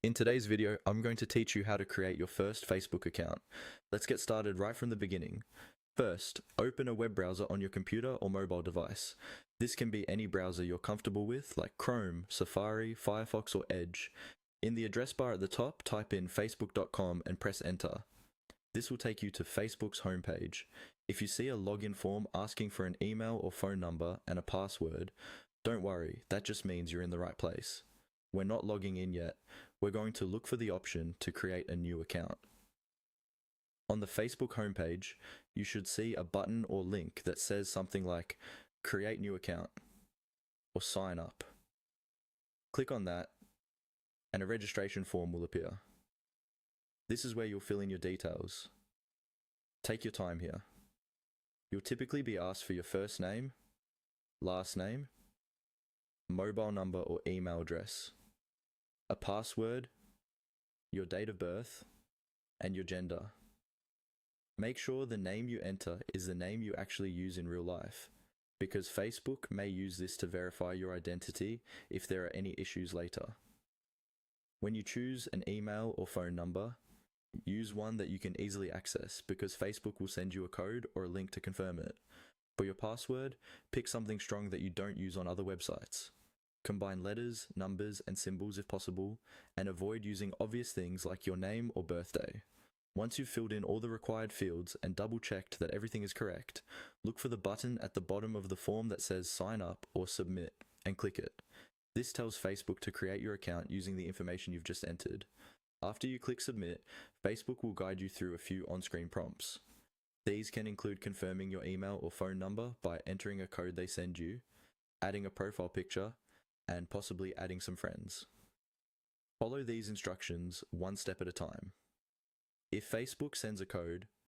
In today's video, I'm going to teach you how to create your first Facebook account. Let's get started right from the beginning. First, open a web browser on your computer or mobile device. This can be any browser you're comfortable with, like Chrome, Safari, Firefox, or Edge. In the address bar at the top, type in facebook.com and press enter. This will take you to Facebook's homepage. If you see a login form asking for an email or phone number and a password, don't worry, that just means you're in the right place. We're not logging in yet. We're going to look for the option to create a new account. On the Facebook homepage, you should see a button or link that says something like Create New Account or Sign Up. Click on that and a registration form will appear. This is where you'll fill in your details. Take your time here. You'll typically be asked for your first name, last name, mobile number or email address, a password, your date of birth, and your gender. Make sure the name you enter is the name you actually use in real life, because Facebook may use this to verify your identity if there are any issues later. When you choose an email or phone number, use one that you can easily access because Facebook will send you a code or a link to confirm it. For your password, pick something strong that you don't use on other websites. Combine letters, numbers, and symbols if possible, and avoid using obvious things like your name or birthday. Once you've filled in all the required fields and double-checked that everything is correct, look for the button at the bottom of the form that says Sign Up or Submit, and click it. This tells Facebook to create your account using the information you've just entered. After you click Submit, Facebook will guide you through a few on-screen prompts. These can include confirming your email or phone number by entering a code they send you, adding a profile picture, and possibly adding some friends. Follow these instructions one step at a time. If Facebook sends a code,